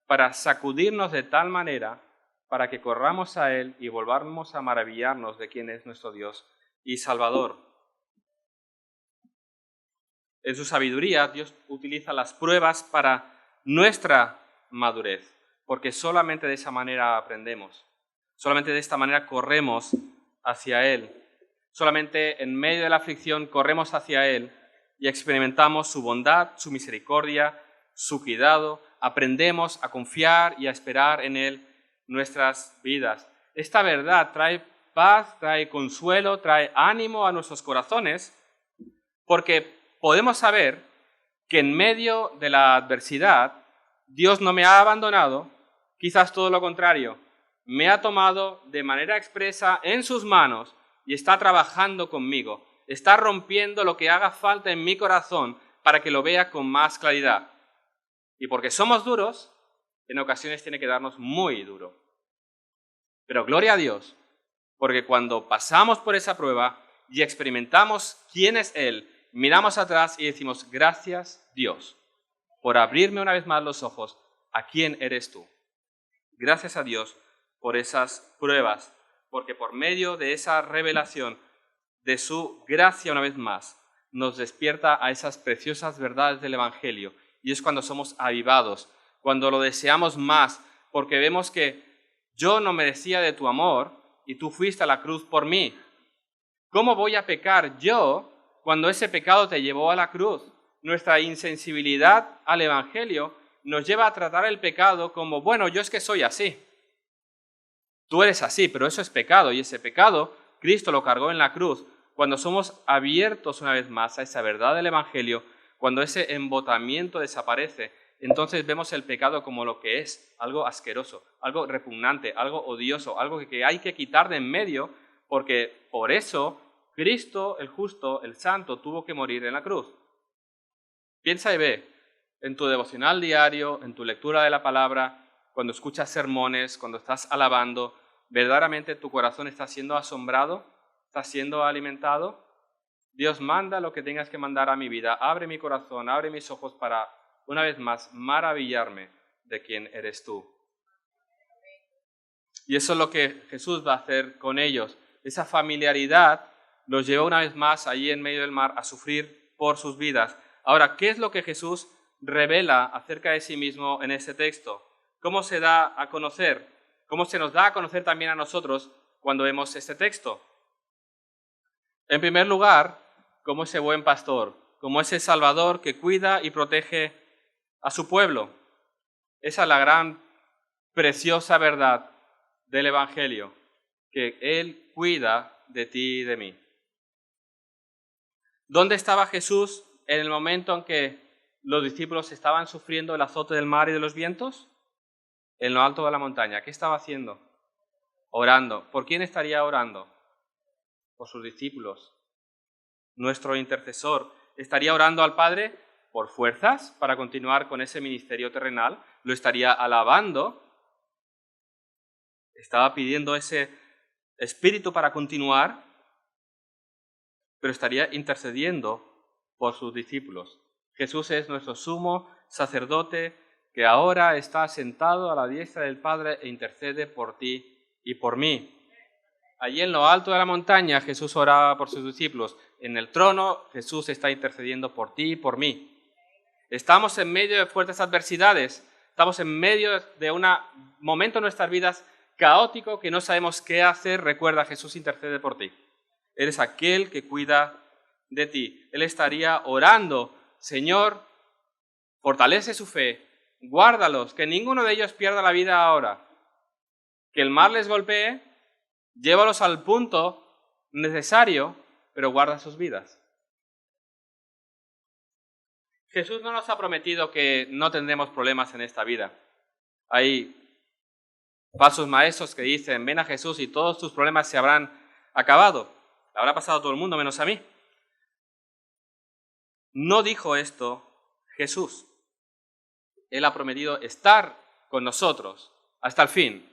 para sacudirnos de tal manera para que corramos a Él y volvamos a maravillarnos de quién es nuestro Dios y Salvador. En su sabiduría, Dios utiliza las pruebas para nuestra madurez, porque solamente de esa manera aprendemos, solamente de esta manera corremos hacia Él, solamente en medio de la aflicción corremos hacia Él y experimentamos su bondad, su misericordia, su cuidado, aprendemos a confiar y a esperar en Él nuestras vidas. Esta verdad trae paz, trae consuelo, trae ánimo a nuestros corazones, porque podemos saber que en medio de la adversidad Dios no me ha abandonado, quizás todo lo contrario, me ha tomado de manera expresa en sus manos y está trabajando conmigo, está rompiendo lo que haga falta en mi corazón para que lo vea con más claridad. Y porque somos duros, en ocasiones tiene que darnos muy duro. Pero gloria a Dios, porque cuando pasamos por esa prueba y experimentamos quién es Él, miramos atrás y decimos, gracias Dios, por abrirme una vez más los ojos a quién eres tú. Gracias a Dios por esas pruebas, porque por medio de esa revelación de su gracia una vez más, nos despierta a esas preciosas verdades del Evangelio. Y es cuando somos avivados, cuando lo deseamos más, porque vemos que yo no merecía de tu amor y tú fuiste a la cruz por mí. ¿Cómo voy a pecar yo cuando ese pecado te llevó a la cruz? Nuestra insensibilidad al Evangelio nos lleva a tratar el pecado como, bueno, yo es que soy así. Tú eres así, pero eso es pecado, y ese pecado Cristo lo cargó en la cruz. Cuando somos abiertos una vez más a esa verdad del Evangelio, cuando ese embotamiento desaparece, entonces vemos el pecado como lo que es, algo asqueroso, algo repugnante, algo odioso, algo que hay que quitar de en medio, porque por eso Cristo, el justo, el santo, tuvo que morir en la cruz. Piensa y ve en tu devocional diario, en tu lectura de la palabra, cuando escuchas sermones, cuando estás alabando, ¿verdaderamente tu corazón está siendo asombrado? ¿Está siendo alimentado? Dios, manda lo que tengas que mandar a mi vida. Abre mi corazón, abre mis ojos para, una vez más, maravillarme de quién eres tú. Y eso es lo que Jesús va a hacer con ellos. Esa familiaridad los llevó una vez más allí en medio del mar a sufrir por sus vidas. Ahora, ¿qué es lo que Jesús revela acerca de sí mismo en este texto? ¿Cómo se da a conocer? ¿Cómo se nos da a conocer también a nosotros cuando vemos este texto? En primer lugar, como ese buen pastor, como ese Salvador que cuida y protege a su pueblo. Esa es la gran, preciosa verdad del Evangelio, que Él cuida de ti y de mí. ¿Dónde estaba Jesús en el momento en que los discípulos estaban sufriendo el azote del mar y de los vientos? en lo alto de la montaña. ¿Qué estaba haciendo? Orando. ¿Por quién estaría orando? Por sus discípulos. Nuestro intercesor estaría orando al Padre por fuerzas para continuar con ese ministerio terrenal. Lo estaría alabando. Estaba pidiendo ese espíritu para continuar, pero estaría intercediendo por sus discípulos. Jesús es nuestro sumo sacerdote que ahora está sentado a la diestra del Padre e intercede por ti y por mí. Allí en lo alto de la montaña Jesús oraba por sus discípulos. En el trono Jesús está intercediendo por ti y por mí. Estamos en medio de fuertes adversidades. Estamos en medio de un momento en nuestras vidas caótico que no sabemos qué hacer. Recuerda, Jesús intercede por ti. Eres aquel que cuida de ti. Él estaría orando, Señor, fortalece su fe, guárdalos, que ninguno de ellos pierda la vida ahora. Que el mal les golpee, llévalos al punto necesario, pero guarda sus vidas. Jesús no nos ha prometido que no tendremos problemas en esta vida. Hay falsos maestros que dicen, ven a Jesús y todos tus problemas se habrán acabado. Habrá pasado todo el mundo menos a mí. No dijo esto Jesús. Él ha prometido estar con nosotros hasta el fin.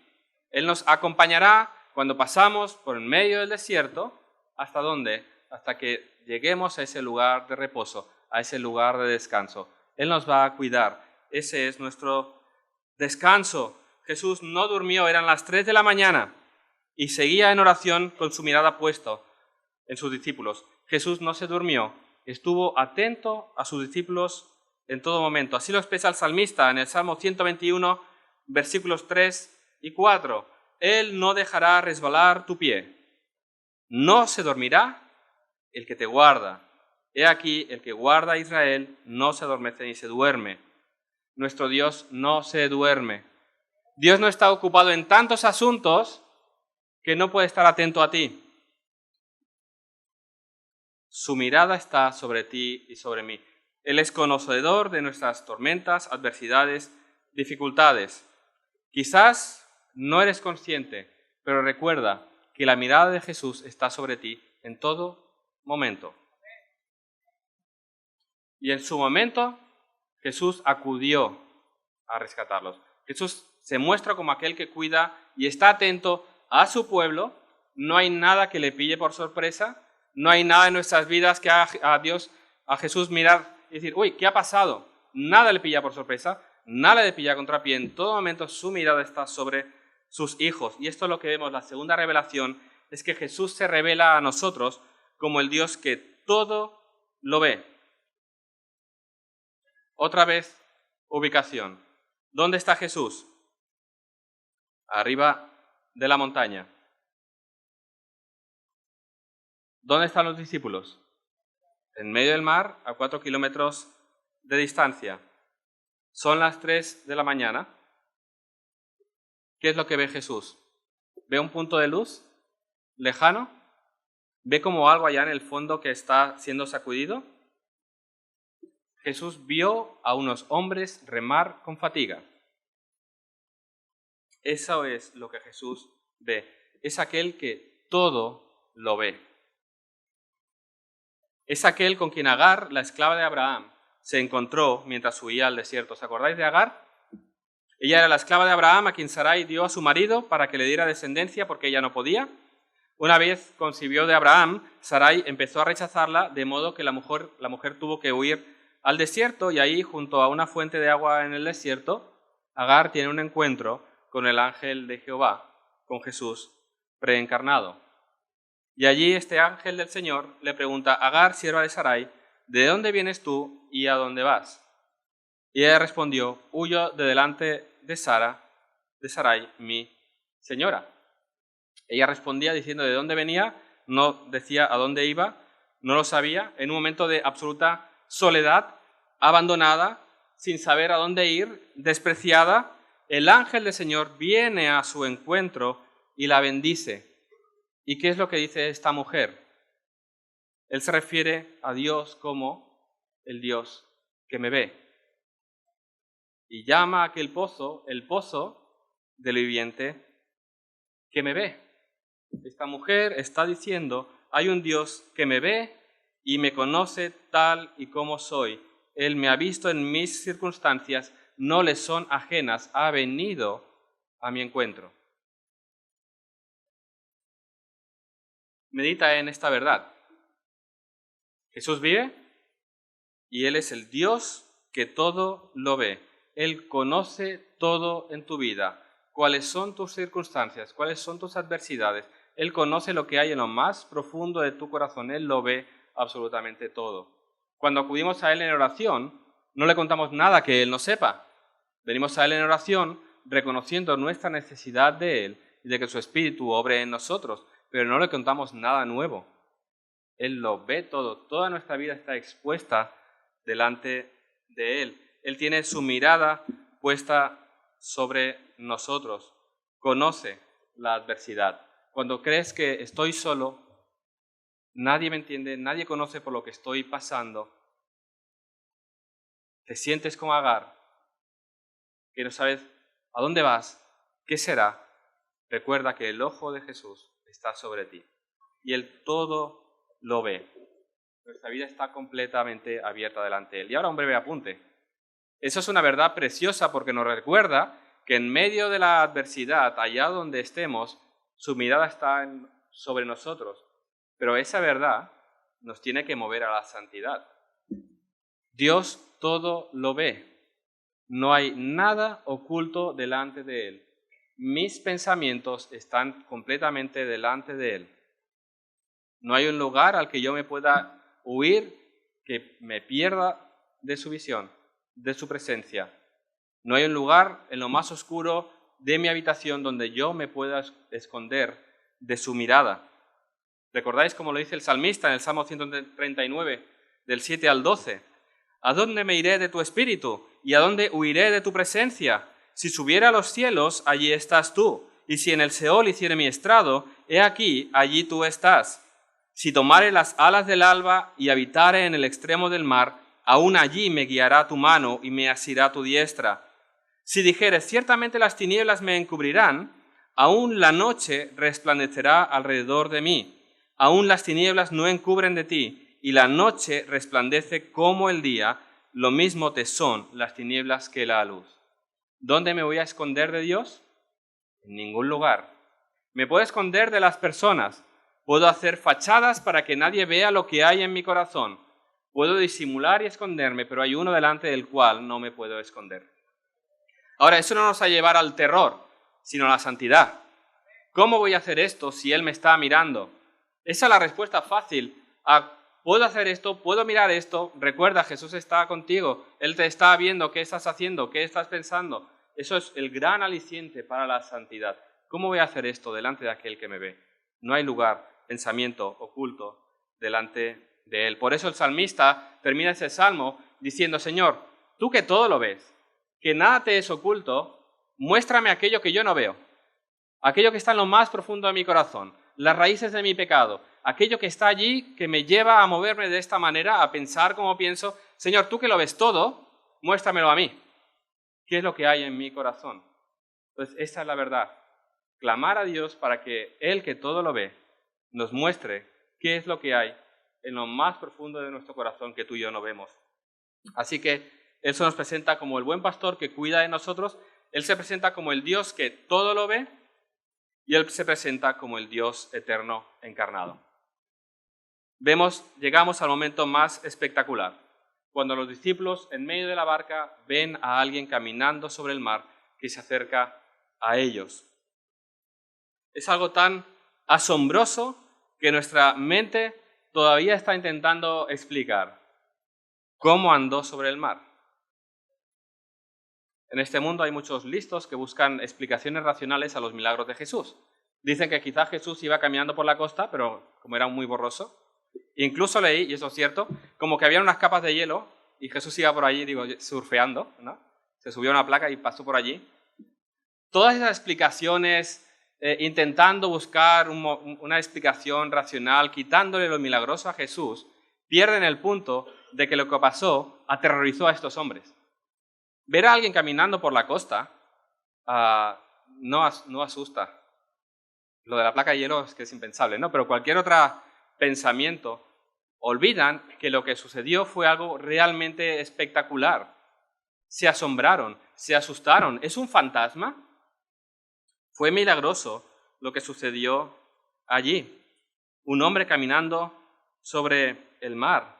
Él nos acompañará cuando pasamos por el medio del desierto. ¿Hasta dónde? Hasta que lleguemos a ese lugar de reposo, a ese lugar de descanso. Él nos va a cuidar. Ese es nuestro descanso. Jesús no durmió, eran las 3 de la mañana y seguía en oración con su mirada puesta en sus discípulos. Jesús no se durmió, estuvo atento a sus discípulos en todo momento. Así lo expresa el salmista en el Salmo 121, versículos 3 y 4. Él no dejará resbalar tu pie. No se dormirá el que te guarda. He aquí, el que guarda a Israel no se adormece ni se duerme. Nuestro Dios no se duerme. Dios no está ocupado en tantos asuntos que no puede estar atento a ti. Su mirada está sobre ti y sobre mí. Él es conocedor de nuestras tormentas, adversidades, dificultades. Quizás no eres consciente, pero recuerda que la mirada de Jesús está sobre ti en todo momento. Y en su momento, Jesús acudió a rescatarlos. Jesús se muestra como aquel que cuida y está atento a su pueblo. No hay nada que le pille por sorpresa. No hay nada en nuestras vidas que haga a Jesús mirar y decir, uy, ¿qué ha pasado? Nada le pilla por sorpresa, nada le pilla a contrapié. En todo momento su mirada está sobre sus hijos. Y esto es lo que vemos. La segunda revelación es que Jesús se revela a nosotros como el Dios que todo lo ve. Otra vez, ubicación. ¿Dónde está Jesús? Arriba de la montaña. ¿Dónde están los discípulos? En medio del mar, a 4 kilómetros de distancia. Son las 3 de la mañana. ¿Qué es lo que ve Jesús? ¿Ve un punto de luz lejano? ¿Ve como algo allá en el fondo que está siendo sacudido? Jesús vio a unos hombres remar con fatiga. Eso es lo que Jesús ve. Es aquel que todo lo ve. Es aquel con quien Agar, la esclava de Abraham, se encontró mientras huía al desierto. ¿Os acordáis de Agar? Ella era la esclava de Abraham a quien Sarai dio a su marido para que le diera descendencia porque ella no podía. Una vez concibió de Abraham, Sarai empezó a rechazarla, de modo que la mujer tuvo que huir al desierto y ahí, junto a una fuente de agua en el desierto, Agar tiene un encuentro con el ángel de Jehová, con Jesús preencarnado. Y allí este ángel del Señor le pregunta, Agar, sierva de Sarai, ¿de dónde vienes tú y a dónde vas? Y ella respondió, huyo de delante de Sarai, mi señora. Ella respondía diciendo de dónde venía, no decía a dónde iba, no lo sabía, en un momento de absoluta soledad, abandonada, sin saber a dónde ir, despreciada, el ángel del Señor viene a su encuentro y la bendice. ¿Y qué es lo que dice esta mujer? Él se refiere a Dios como el Dios que me ve. Y llama a aquel pozo el pozo del viviente que me ve. Esta mujer está diciendo, hay un Dios que me ve y me conoce tal y como soy. Él me ha visto en mis circunstancias, no le son ajenas, ha venido a mi encuentro. Medita en esta verdad. Jesús vive y Él es el Dios que todo lo ve. Él conoce todo en tu vida. ¿Cuáles son tus circunstancias? ¿Cuáles son tus adversidades? Él conoce lo que hay en lo más profundo de tu corazón. Él lo ve absolutamente todo. Cuando acudimos a Él en oración, no le contamos nada que Él no sepa. Venimos a Él en oración reconociendo nuestra necesidad de Él y de que su Espíritu obre en nosotros, pero no le contamos nada nuevo. Él lo ve todo. Toda nuestra vida está expuesta delante de Él. Él tiene su mirada puesta sobre nosotros. Conoce la adversidad. Cuando crees que estoy solo, nadie me entiende, nadie conoce por lo que estoy pasando, te sientes como Agar, que no sabes a dónde vas, qué será, recuerda que el ojo de Jesús está sobre ti y Él todo lo ve. Nuestra vida está completamente abierta delante de Él. Y ahora un breve apunte. Eso es una verdad preciosa porque nos recuerda que en medio de la adversidad, allá donde estemos, su mirada está sobre nosotros. Pero esa verdad nos tiene que mover a la santidad. Dios todo lo ve. No hay nada oculto delante de Él. Mis pensamientos están completamente delante de Él. No hay un lugar al que yo me pueda huir, que me pierda de su visión, de su presencia. No hay un lugar en lo más oscuro de mi habitación donde yo me pueda esconder de su mirada. ¿Recordáis cómo lo dice el salmista en el Salmo 139, del 7 al 12? ¿A dónde me iré de tu espíritu? ¿Y a dónde huiré de tu presencia? Si subiera a los cielos, allí estás tú. Y si en el Seol hiciere mi estrado, he aquí, allí tú estás. Si tomare las alas del alba y habitare en el extremo del mar, aún allí me guiará tu mano y me asirá tu diestra. Si dijeres, ciertamente las tinieblas me encubrirán, aún la noche resplandecerá alrededor de mí. Aún las tinieblas no encubren de ti, y la noche resplandece como el día, lo mismo te son las tinieblas que la luz. ¿Dónde me voy a esconder de Dios? En ningún lugar. ¿Me puedo esconder de las personas? Puedo hacer fachadas para que nadie vea lo que hay en mi corazón. Puedo disimular y esconderme, pero hay uno delante del cual no me puedo esconder. Ahora, eso no nos va a llevar al terror, sino a la santidad. ¿Cómo voy a hacer esto si Él me está mirando? Esa es la respuesta fácil. Puedo hacer esto, puedo mirar esto. Recuerda, Jesús está contigo. Él te está viendo qué estás haciendo, qué estás pensando. Eso es el gran aliciente para la santidad. ¿Cómo voy a hacer esto delante de aquel que me ve? No hay lugar, pensamiento oculto delante de Él. Por eso el salmista termina ese salmo diciendo, Señor, tú que todo lo ves, que nada te es oculto, muéstrame aquello que yo no veo, aquello que está en lo más profundo de mi corazón, las raíces de mi pecado, aquello que está allí que me lleva a moverme de esta manera, a pensar como pienso. Señor, tú que lo ves todo, muéstramelo a mí. ¿Qué es lo que hay en mi corazón? Pues esa es la verdad. Clamar a Dios para que Él que todo lo ve, nos muestre qué es lo que hay en lo más profundo de nuestro corazón que tú y yo no vemos. Así que Él se nos presenta como el buen pastor que cuida de nosotros. Él se presenta como el Dios que todo lo ve y Él se presenta como el Dios eterno encarnado. Llegamos al momento más espectacular, cuando los discípulos en medio de la barca ven a alguien caminando sobre el mar que se acerca a ellos. Es algo tan asombroso que nuestra mente todavía está intentando explicar cómo andó sobre el mar. En este mundo hay muchos listos que buscan explicaciones racionales a los milagros de Jesús. Dicen que quizás Jesús iba caminando por la costa, pero como era muy borroso. Incluso leí, y eso es cierto, como que había unas capas de hielo y Jesús iba por allí, surfeando, ¿no? Se subió a una placa y pasó por allí. Todas esas explicaciones, intentando buscar una explicación racional, quitándole lo milagroso a Jesús, pierden el punto de que lo que pasó aterrorizó a estos hombres. Ver a alguien caminando por la costa no asusta. Lo de la placa de hielo es que es impensable, ¿no? Pero cualquier otro pensamiento, olvidan que lo que sucedió fue algo realmente espectacular. Se asombraron, se asustaron. ¿Es un fantasma? Fue milagroso lo que sucedió allí. Un hombre caminando sobre el mar.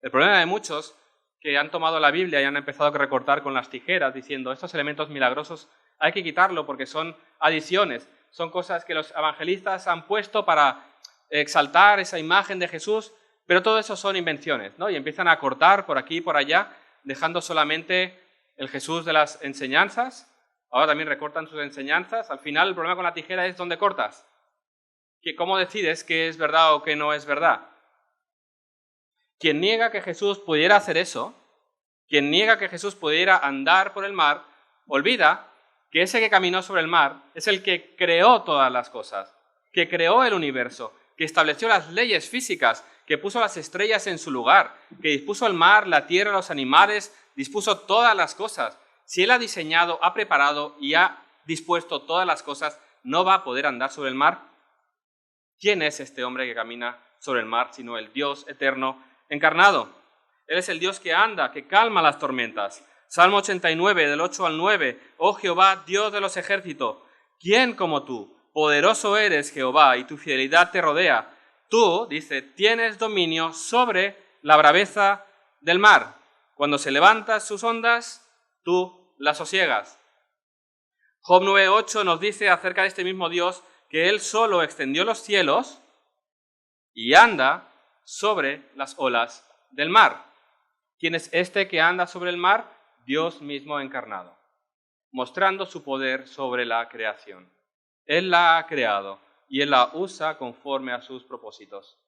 El problema de muchos que han tomado la Biblia y han empezado a recortar con las tijeras diciendo estos elementos milagrosos hay que quitarlo porque son adiciones, son cosas que los evangelistas han puesto para exaltar esa imagen de Jesús, pero todo eso son invenciones, ¿no? Y empiezan a cortar por aquí y por allá, dejando solamente el Jesús de las enseñanzas. Ahora también recortan sus enseñanzas. Al final el problema con la tijera es dónde cortas. ¿Cómo decides qué es verdad o qué no es verdad? Quien niega que Jesús pudiera hacer eso, quien niega que Jesús pudiera andar por el mar, olvida que ese que caminó sobre el mar es el que creó todas las cosas, que creó el universo, que estableció las leyes físicas, que puso las estrellas en su lugar, que dispuso el mar, la tierra, los animales, dispuso todas las cosas. Si Él ha diseñado, ha preparado y ha dispuesto todas las cosas, ¿no va a poder andar sobre el mar? ¿Quién es este hombre que camina sobre el mar, sino el Dios eterno encarnado? Él es el Dios que anda, que calma las tormentas. Salmo 89, del 8 al 9. Oh Jehová, Dios de los ejércitos, ¿quién como tú? Poderoso eres, Jehová, y tu fidelidad te rodea. Tú, dice, tienes dominio sobre la braveza del mar. Cuando se levantan sus ondas, tú las sosiegas. Job 9:8 nos dice acerca de este mismo Dios que Él solo extendió los cielos y anda sobre las olas del mar. ¿Quién es este que anda sobre el mar? Dios mismo encarnado, mostrando su poder sobre la creación. Él la ha creado y Él la usa conforme a sus propósitos.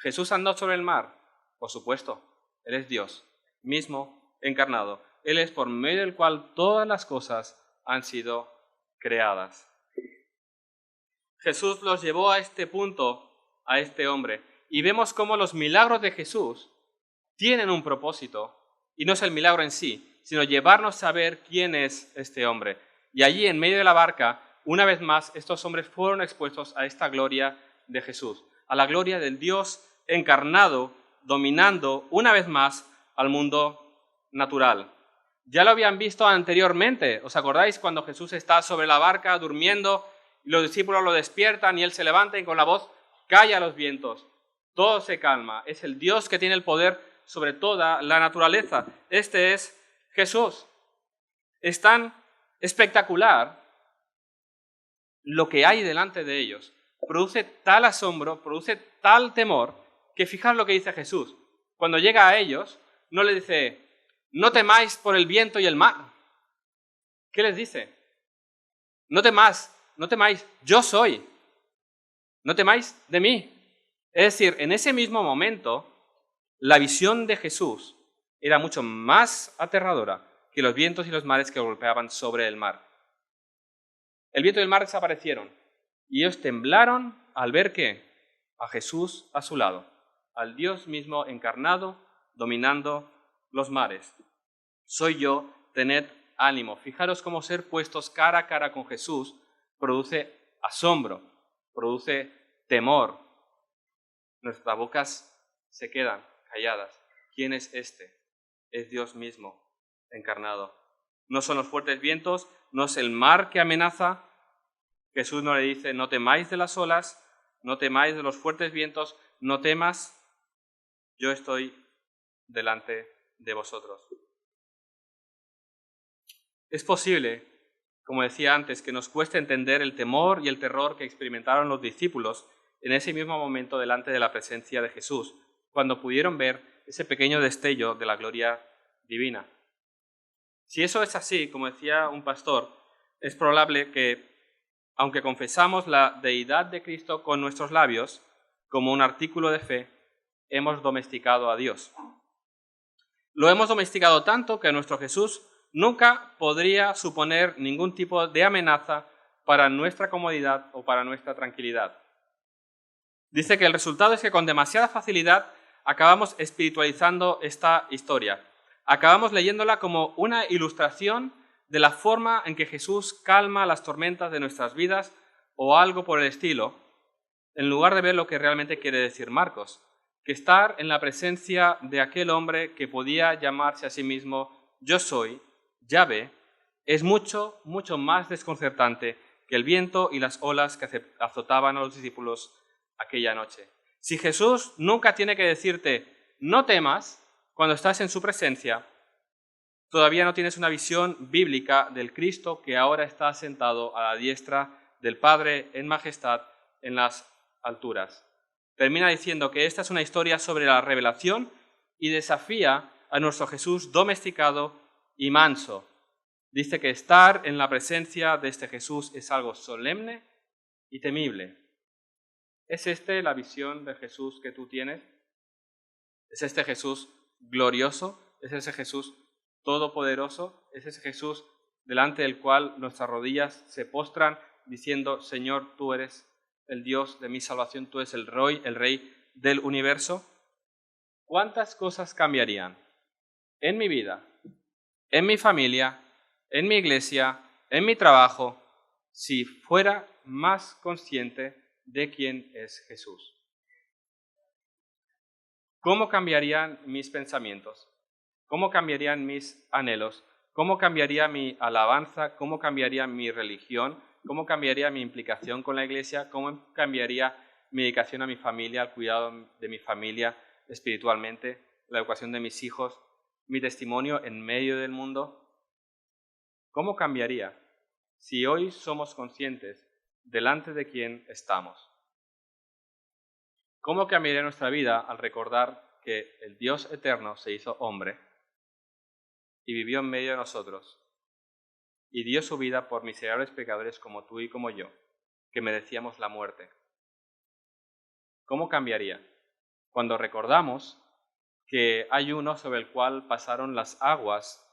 ¿Jesús andó sobre el mar? Por supuesto, Él es Dios mismo encarnado. Él es por medio del cual todas las cosas han sido creadas. Jesús los llevó a este punto, a este hombre, y vemos cómo los milagros de Jesús tienen un propósito, y no es el milagro en sí, sino llevarnos a ver quién es este hombre. Y allí, en medio de la barca, una vez más, estos hombres fueron expuestos a esta gloria de Jesús, a la gloria del Dios encarnado, dominando una vez más al mundo natural. Ya lo habían visto anteriormente. ¿Os acordáis cuando Jesús está sobre la barca durmiendo y los discípulos lo despiertan y Él se levanta y con la voz calla los vientos? Todo se calma. Es el Dios que tiene el poder sobre toda la naturaleza. Este es Jesús. Es tan espectacular lo que hay delante de ellos. Produce tal asombro, produce tal temor, que fijaos lo que dice Jesús. Cuando llega a ellos, no le dice, no temáis por el viento y el mar. ¿Qué les dice? No temáis, yo soy. No temáis de mí. Es decir, en ese mismo momento, la visión de Jesús era mucho más aterradora que los vientos y los mares que golpeaban sobre el mar. El viento y el mar desaparecieron y ellos temblaron al ver ¿qué? A Jesús a su lado, al Dios mismo encarnado, dominando los mares. Soy yo, tened ánimo. Fijaros cómo ser puestos cara a cara con Jesús produce asombro, produce temor. Nuestras bocas se quedan calladas. ¿Quién es este? Es Dios mismo encarnado. No son los fuertes vientos, no es el mar que amenaza. Jesús no le dice, no temáis de las olas, no temáis de los fuertes vientos, no temas, yo estoy delante de vosotros. Es posible, como decía antes, que nos cueste entender el temor y el terror que experimentaron los discípulos en ese mismo momento delante de la presencia de Jesús, cuando pudieron ver ese pequeño destello de la gloria divina. Si eso es así, como decía un pastor, es probable que, aunque confesamos la deidad de Cristo con nuestros labios, como un artículo de fe, hemos domesticado a Dios. Lo hemos domesticado tanto que nuestro Jesús nunca podría suponer ningún tipo de amenaza para nuestra comodidad o para nuestra tranquilidad. Dice que el resultado es que con demasiada facilidad acabamos espiritualizando esta historia. Acabamos leyéndola como una ilustración de la forma en que Jesús calma las tormentas de nuestras vidas o algo por el estilo, en lugar de ver lo que realmente quiere decir Marcos, que estar en la presencia de aquel hombre que podía llamarse a sí mismo Yo soy, Yahvé, es mucho, mucho más desconcertante que el viento y las olas que azotaban a los discípulos aquella noche. Si Jesús nunca tiene que decirte no temas cuando estás en su presencia, todavía no tienes una visión bíblica del Cristo que ahora está sentado a la diestra del Padre en majestad en las alturas. Termina diciendo que esta es una historia sobre la revelación y desafía a nuestro Jesús domesticado y manso. Dice que estar en la presencia de este Jesús es algo solemne y temible. ¿Es esta la visión de Jesús que tú tienes? ¿Es este Jesús glorioso? ¿Es ese Jesús todopoderoso? ¿Es ese Jesús delante del cual nuestras rodillas se postran diciendo, Señor, tú eres el Dios de mi salvación, tú eres el Rey del universo? ¿Cuántas cosas cambiarían en mi vida, en mi familia, en mi iglesia, en mi trabajo, si fuera más consciente de quién es Jesús? ¿Cómo cambiarían mis pensamientos? ¿Cómo cambiarían mis anhelos? ¿Cómo cambiaría mi alabanza? ¿Cómo cambiaría mi religión? ¿Cómo cambiaría mi implicación con la iglesia? ¿Cómo cambiaría mi dedicación a mi familia, al cuidado de mi familia espiritualmente, la educación de mis hijos, mi testimonio en medio del mundo? ¿Cómo cambiaría si hoy somos conscientes delante de quién estamos? ¿Cómo cambiaría nuestra vida al recordar que el Dios eterno se hizo hombre y vivió en medio de nosotros y dio su vida por miserables pecadores como tú y como yo, que merecíamos la muerte? ¿Cómo cambiaría cuando recordamos que hay uno sobre el cual pasaron las aguas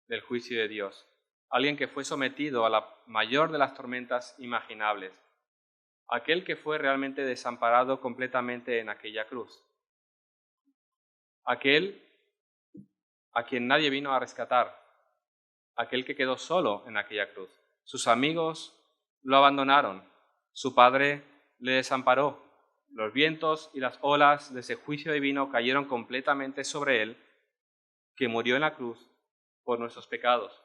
del juicio de Dios? Alguien que fue sometido a la mayor de las tormentas imaginables. Aquel que fue realmente desamparado completamente en aquella cruz. Aquel a quien nadie vino a rescatar. Aquel que quedó solo en aquella cruz. Sus amigos lo abandonaron. Su padre le desamparó. Los vientos y las olas de ese juicio divino cayeron completamente sobre él, que murió en la cruz por nuestros pecados.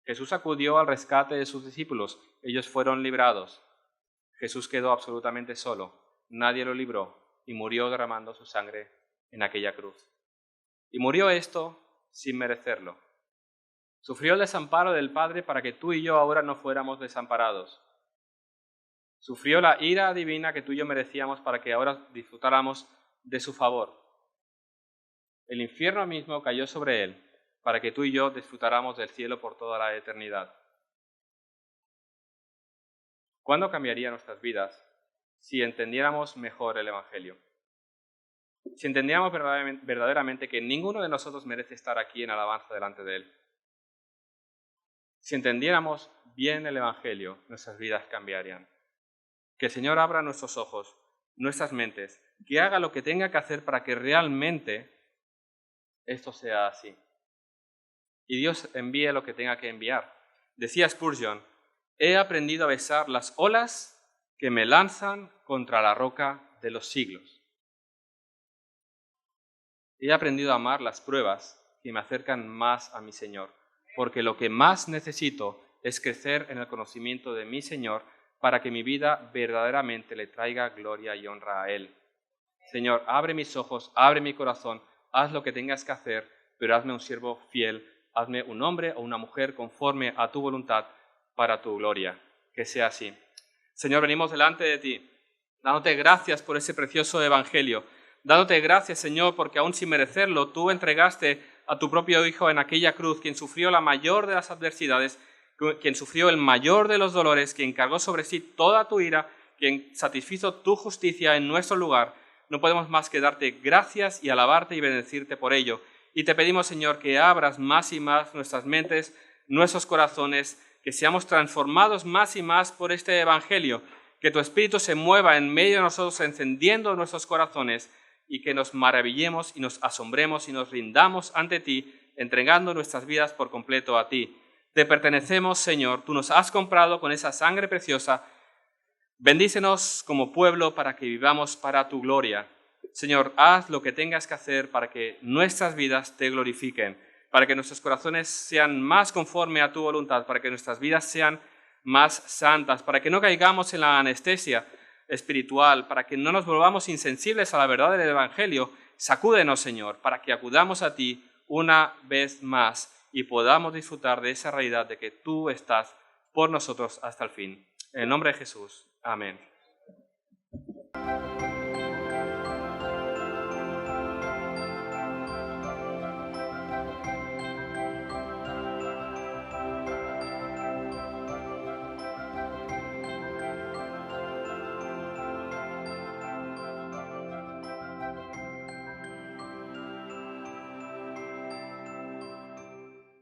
Jesús acudió al rescate de sus discípulos. Ellos fueron librados. Jesús quedó absolutamente solo. Nadie lo libró y murió derramando su sangre en aquella cruz. Y murió esto sin merecerlo. Sufrió el desamparo del Padre para que tú y yo ahora no fuéramos desamparados. Sufrió la ira divina que tú y yo merecíamos para que ahora disfrutáramos de su favor. El infierno mismo cayó sobre él para que tú y yo disfrutáramos del cielo por toda la eternidad. ¿Cuándo cambiaría nuestras vidas si entendiéramos mejor el Evangelio? Si entendiéramos verdaderamente que ninguno de nosotros merece estar aquí en alabanza delante de Él. Si entendiéramos bien el Evangelio, nuestras vidas cambiarían. Que el Señor abra nuestros ojos, nuestras mentes, que haga lo que tenga que hacer para que realmente esto sea así. Y Dios envíe lo que tenga que enviar. Decía Spurgeon, he aprendido a besar las olas que me lanzan contra la roca de los siglos. He aprendido a amar las pruebas que me acercan más a mi Señor, porque lo que más necesito es crecer en el conocimiento de mi Señor para que mi vida verdaderamente le traiga gloria y honra a Él. Señor, abre mis ojos, abre mi corazón, haz lo que tengas que hacer, pero hazme un siervo fiel, hazme un hombre o una mujer conforme a tu voluntad para tu gloria. Que sea así. Señor, venimos delante de ti, dándote gracias por ese precioso evangelio, dándote gracias, Señor, porque aún sin merecerlo, tú entregaste a tu propio Hijo en aquella cruz, quien sufrió la mayor de las adversidades, quien sufrió el mayor de los dolores, quien cargó sobre sí toda tu ira, quien satisfizo tu justicia en nuestro lugar. No podemos más que darte gracias y alabarte y bendecirte por ello. Y te pedimos, Señor, que abras más y más nuestras mentes, nuestros corazones, que seamos transformados más y más por este evangelio, que tu Espíritu se mueva en medio de nosotros, encendiendo nuestros corazones, y que nos maravillemos y nos asombremos y nos rindamos ante ti, entregando nuestras vidas por completo a ti. Te pertenecemos, Señor. Tú nos has comprado con esa sangre preciosa. Bendícenos como pueblo para que vivamos para tu gloria. Señor, haz lo que tengas que hacer para que nuestras vidas te glorifiquen, para que nuestros corazones sean más conforme a tu voluntad, para que nuestras vidas sean más santas, para que no caigamos en la anestesia espiritual, para que no nos volvamos insensibles a la verdad del Evangelio. Sacúdenos, Señor, para que acudamos a ti una vez más y podamos disfrutar de esa realidad de que tú estás por nosotros hasta el fin. En el nombre de Jesús. Amén.